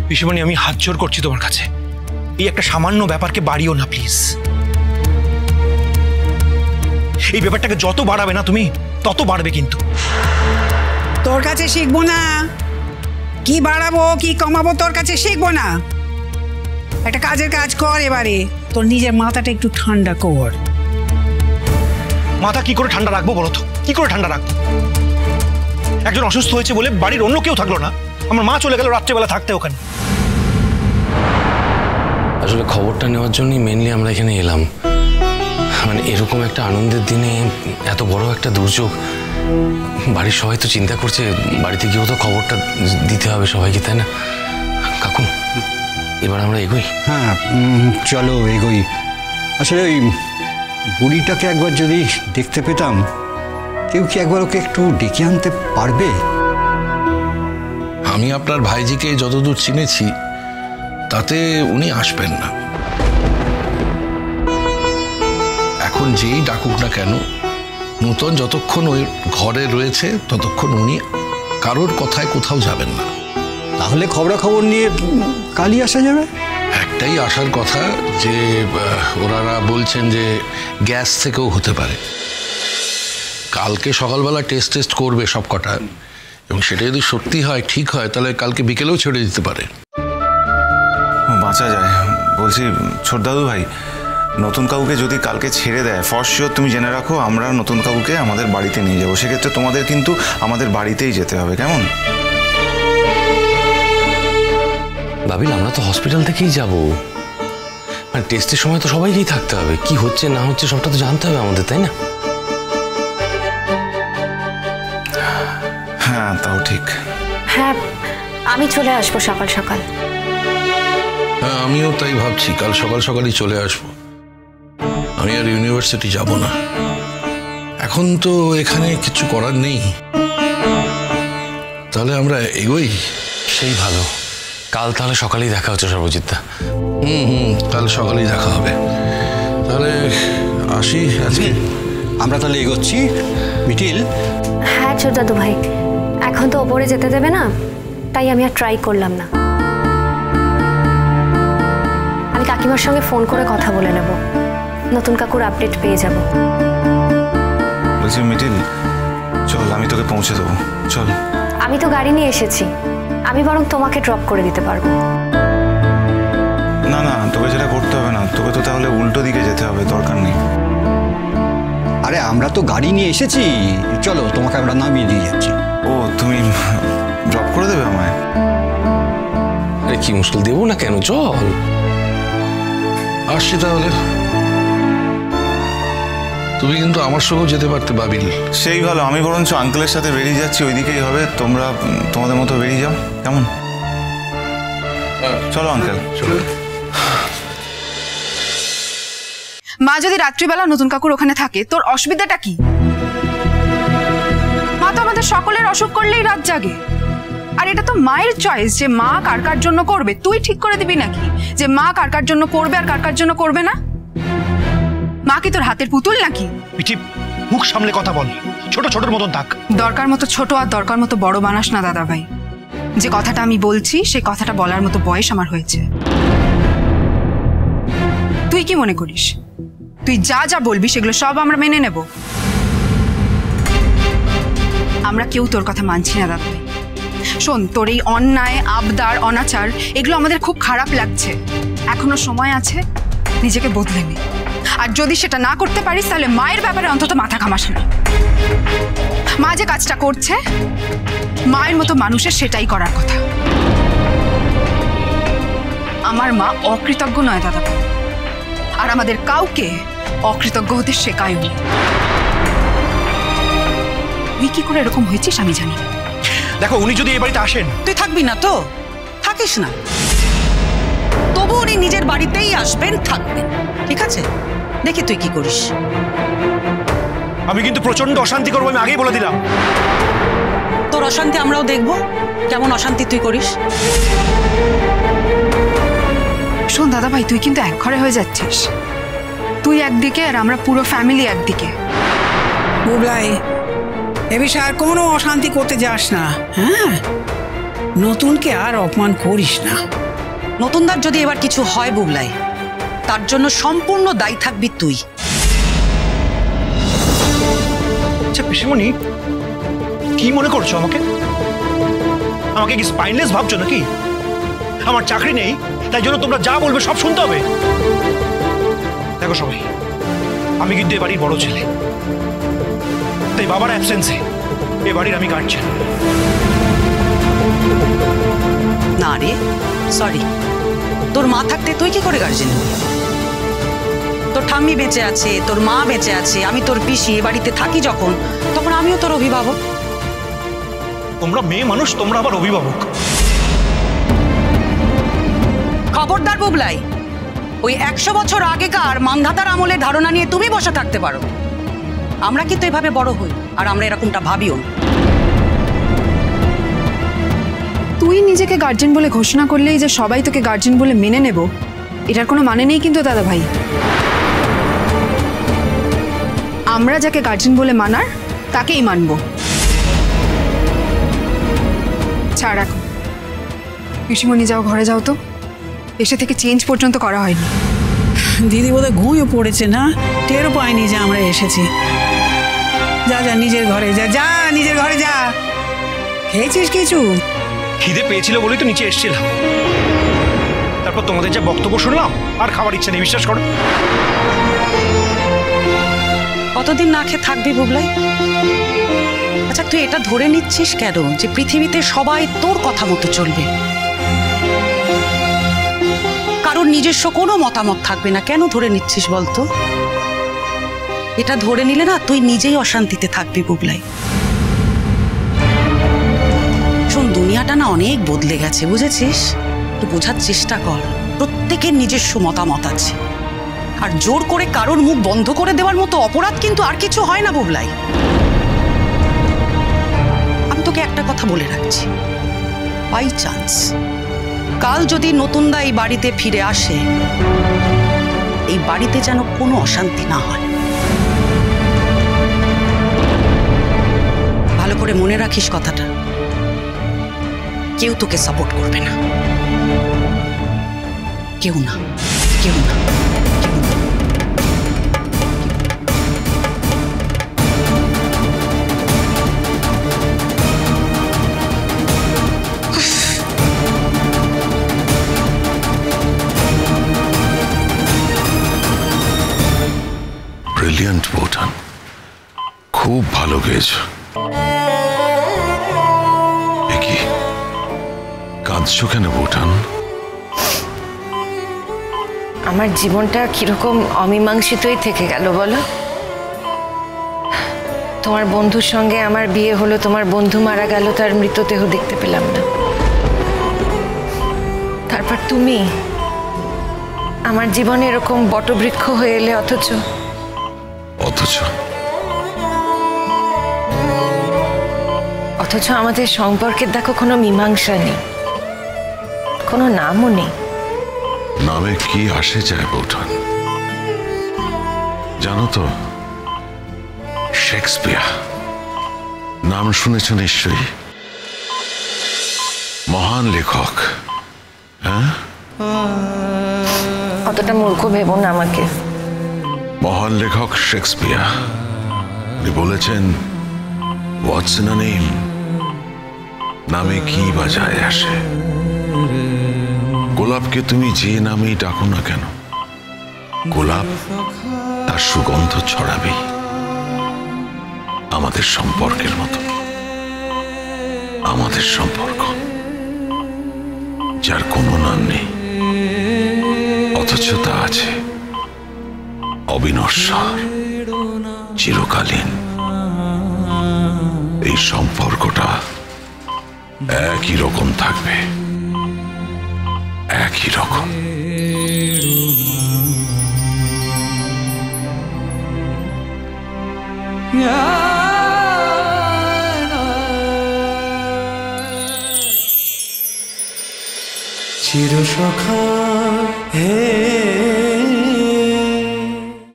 পিসিমণি আমি হাত জোর করছি তোমার কাছে, এই একটা সামান্য ব্যাপারকে বাড়িও না প্লিজ। এই ব্যাপারটাকে যত বাড়াবে না তুমি তত বাড়বে কিন্তু। তোর কাছে শিখবো না, কি বাড়াবো কি কমাবো তোর কাছে শিখবো না। একটা কাজের কাজ কর, এবারে তোর নিজের মাথাটা একটু ঠান্ডা কর। মাথা কি করে ঠান্ডা রাখবো বলো তো, কি করে ঠান্ডা রাখবো? একজন অসুস্থ হয়েছে বলে বাড়ির অন্য কেউ থাকলো না, আমার মা চলে গেল রাত্রেবেলা থাকতে ওখানে। আসলে খবরটা নেওয়ার জন্যই মেনলি আমরা এখানে এলাম। মানে এরকম একটা আনন্দের দিনে এত বড় একটা দুর্যোগ, বাড়ির সবাই তো চিন্তা করছে, বাড়িতে গিয়েও তো খবরটা দিতে হবে সবাইকে, তাই না কাকু? এবার আমরা এগোই। হ্যাঁ চলো এগোই। আসলে ওই বুড়িটাকে একবার যদি দেখতে পেতাম, কেউ কি একবার ওকে একটু ডেকে আনতে পারবে? আমি আপনার ভাইজিকে যতদূর চিনেছি তাতে উনি আসবেন না। এখন যেই ডাকুক না কেন, নূতন যতক্ষণ ওই ঘরে রয়েছে ততক্ষণ উনি কারোর কথায় কোথাও যাবেন না। তাহলে খবরাখবর নিয়ে কালই আসা যাবে। একটাই আসার কথা যে ওনারা বলছেন যে গ্যাস থেকেও হতে পারে। কালকে সকালবেলা টেস্ট করবে সব কটা, এবং সেটা যদি সত্যি হয় ঠিক হয় তাহলে কালকে বিকেলেও ছেড়ে দিতে পারে। বাঁচা যায়। বলছি ছোট দাদু ভাই, নতুন কাউকে যদি কালকে ছেড়ে দেয়, ফর শিওর তুমি জেনে রাখো আমরা নতুন কাউকে আমাদের বাড়িতে নিয়ে যাবো। সেক্ষেত্রে তোমাদের কিন্তু আমাদের বাড়িতেই যেতে হবে, কেমন? ভাবিল আমরা তো হসপিটাল থেকেই যাব, মানে টেস্টের সময় তো সবাইকেই থাকতে হবে, কি হচ্ছে না হচ্ছে সবটা তো জানতে হবে আমাদের, তাই না? হ্যাঁ তাও ঠিক। হ্যাঁ আমি চলে আসবো সকাল সকাল। হ্যাঁ আমিও তাই ভাবছি, কাল সকাল সকালই চলে আসবো। আমি আর ইউনিভার্সিটি যাব না, এখন তো এখানে কিছু করার নেই। তাহলে আমরা এগোই। সেই ভালো, কাল তাহলে সকালেই দেখা হচ্ছে সর্বজিৎদা। কাল সকালেই দেখা হবে। তাহলে আসি আজকে। আমরা তাহলে এগোচ্ছি। মিটিল। হ্যাঁ ছোট দাদু ভাই, এখন তো ওপরে যেতে দেবে না, তাই আমি আর ট্রাই করলাম না। আমি কাকিমার সঙ্গে ফোন করে কথা বলে নেব, নতুন কাকুর আপডেট পেয়ে যাব। বলছি মিটিল চল, আমি তোকে পৌঁছে দেবো, চল। আমি তো গাড়ি নিয়ে এসেছি, আমি বরং তোমাকে ড্রপ করে দিতে পারবো। না না, তোকে যেটা করতে হবে না, তোকে তো তাহলে উল্টো দিকে যেতে হবে, দরকার নেই। আরে আমরা তো গাড়ি নিয়ে এসেছি, চলো তোমাকে আমরা নামিয়ে দিয়ে যাচ্ছি। ও তুমি ড্রপ করে দেবে আমায়? আরে কি মুশকিল, দেবো না কেন, চল। আসছি তাহলে। তুমি কিন্তু আমার সঙ্গেও যেতে পারতে বাবিল। সেই ভালো, আমি বরঞ্চ আঙ্কেলের সাথে বেরিয়ে যাচ্ছি, ওইদিকেই হবে, তোমরা তোমাদের মতো বেরিয়ে যাও, কেমন? চলো আঙ্কেল। মা যদি রাত্রিবেলা নতুন কাকুর ওখানে থাকে তোর অসুবিধাটা কি? মা তো আমাদের সকলের অসুখ করলেই রাত জাগে, আর এটা তো মায়ের চয়েস যে মা কার কার জন্য করবে। তুই ঠিক করে দিবি নাকি যে মা কার কার জন্য করবে আর কার কার জন্য করবে না? মা কি তোর হাতের পুতুল নাকি? পিঠি মুখ সামলে কথা বল, ছোট ছোটর মতন থাক। দরকার মতো ছোট আর দরকার মতো বড় বানাস না দাদা ভাই। যে কথাটা আমি বলছি সেই কথাটা বলার মতো বয়স আমার হয়েছে। তুই কি মনে করিস তুই যা যা বলবি সেগুলো সব আমরা মেনে নেব? আমরা কেউ তোর কথা মানছি না দাদা ভাই। শোন, তোর এই অন্যায় আবদার অনাচার এগুলো আমাদের খুব খারাপ লাগছে। এখনো সময় আছে, নিজেকে বদলে নে। আর যদি সেটা না করতে পারিস তাহলে মায়ের ব্যাপারে অন্তত মাথা ঘামাস না। মা যে কাজটা করছে মায়ের মতো মানুষের সেটাই করার কথা। আমার মা অকৃতজ্ঞ নয় দাদা, আর আমাদের কাউকে অকৃতজ্ঞ হতে শেখায়নি। তুই কি করে এরকম হয়েছিস আমি জানি না। দেখো উনি যদি এই বাড়িতে আসেন, তুই থাকবি না তো? থাকিস না, তবু উনি নিজের বাড়িতেই আসবেন, থাকবেন, ঠিক আছে? দেখি তুই কি করিস। আমি কিন্তু প্রচন্ড অশান্তি করবো, আমি আগেই বলে দিলাম। তোর অশান্তি আমরাও দেখবো, কেমন অশান্তি তুই করিস। শোন দাদা ভাই, তুই কিন্তু একঘরে হয়ে যাচ্ছিস। তুই একদিকে আর আমরা পুরো ফ্যামিলি একদিকে। বুবলাই, এ বিষয়ে আর কোনো অশান্তি করতে যাস না, হ্যাঁ? নতুনকে আর অপমান করিস না। নতুনদার যদি এবার কিছু হয় বুবলাই, তার জন্য সম্পূর্ণ দায়ী থাকবি তুই। আচ্ছা পিসিমণি, কি মনে করছো আমাকে? আমাকে কি স্পাইনলেস ভাবছো নাকি? আমার চাকরি নেই তাই জন্য তোমরা যা বলবে সব শুনতে হবে? দেখো সবাই, আমি কিন্তু এ বাড়ির বড় ছেলে, তাই বাবার অ্যাবসেন্সে এ বাড়ির আমি গার্জিয়ান। না রে, সরি, তোর মা থাকতে তুই কি করে গার্জেন হবি? তোর ঠাম্মি বেঁচে আছে, তোর মা বেঁচে আছে, আমি তোর পিসি এ বাড়িতে থাকি যখন, তখন আমিও তোর অভিভাবক। তোমরা মেয়ে মানুষ, তোমরা আবার অভিভাবক? খবরদার বুবলাই, ওই 100 বছর আগেকার মান্ধাতার আমলের ধারণা নিয়ে তুমি বসে থাকতে পারো। আমরা কিন্তু এভাবে বড় হই, আর আমরা এরকমটা ভাবিও না। তুই নিজেকে গার্জেন বলে ঘোষণা করলেই যে সবাই তোকে গার্জেন বলে মেনে নেব, এটার কোনো মানে নেই কিন্তু দাদা ভাই। আমরা যাকে গার্জেন বলে মানার তাকেই মানব। ছাড় এখন, পিসিমণি যাও, ঘরে যাও তো। এসে থেকে চেঞ্জ পর্যন্ত করা হয়নি। দিদি বোধহয় ঘুমিয়ে পড়েছে না, টেরও পায়নি যে আমরা এসেছি। যা যা নিজের ঘরে যা, যা নিজের ঘরে যা। খেয়েছিস কিছু? খিদে পেয়েছিল বলেই তো নিচে এসেছিলাম, তারপর তোমাদের যে বক্তব্য শুনলাম আর খাবার ইচ্ছে নেই, বিশ্বাস করো। কতদিন না খেয়ে থাকবি বুবলাই? আচ্ছা, তুই এটা ধরে নিচ্ছিস কেন যে পৃথিবীতে সবাই তোর কথা মতো চলবে? কারোর নিজস্ব কোনো মতামত থাকবে না, কেন ধরে নিচ্ছিস বলতো? এটা ধরে নিলে না তুই নিজেই অশান্তিতে থাকবি বুবলাই। শোন, দুনিয়াটা না অনেক বদলে গেছে, বুঝেছিস? একটু বোঝার চেষ্টা কর। প্রত্যেকের নিজস্ব মতামত আছে, আর জোর করে কারোর মুখ বন্ধ করে দেওয়ার মতো অপরাধ কিন্তু আর কিছু হয় না বুবলাই। আমি তোকে একটা কথা বলে রাখছি, বাই চান্স কাল যদি নতুনদা এই বাড়িতে ফিরে আসে, এই বাড়িতে যেন কোনো অশান্তি না হয়। ভালো করে মনে রাখিস কথাটা। কেউ তোকে সাপোর্ট করবে না, কেউ না, কেউ না। ব্রিলিয়ান্ট বৌঠান, খুব ভালো গেয়েছো। কি কাঁদছো কেন বৌঠান? আমার জীবনটা কিরকম অমীমাংসিতই থেকে গেল বলো। তোমার বন্ধুর সঙ্গে আমার বিয়ে হলো, তোমার বন্ধু মারা গেল, তার মৃতদেহ দেখতে পেলাম না। তারপর তুমি আমার জীবনে এরকম বটবৃক্ষ হয়ে এলে, অথচ আমাদের সম্পর্কের দেখো কোনো মীমাংসা নেই, কোনো নামও নেই। নামে কি আসে যায় বৌঠান? জানো তো, শেক্সপিয়ার নাম শুনেছ নিশ্চয়ই, মহান লেখক। হ্যাঁ, অতটা মূর্খ ভেবো না আমাকে। মহান লেখক শেক্সপিয়ার উনি বলেছেন, হোয়াটস ইন আ নেম, নামে কি বা যায় আসে। গোলাপকে তুমি যে নামেই ডাকো না কেন, গোলাপ তার সুগন্ধ ছড়াবে। আমাদের সম্পর্কের মতো, আমাদের সম্পর্ক যার কোনো নাম নেই, অথচ তা আছে অবিনশ্বর, চিরকালীন। এই সম্পর্কটা একই রকম থাকবে, একই রকম। চিরসখা হে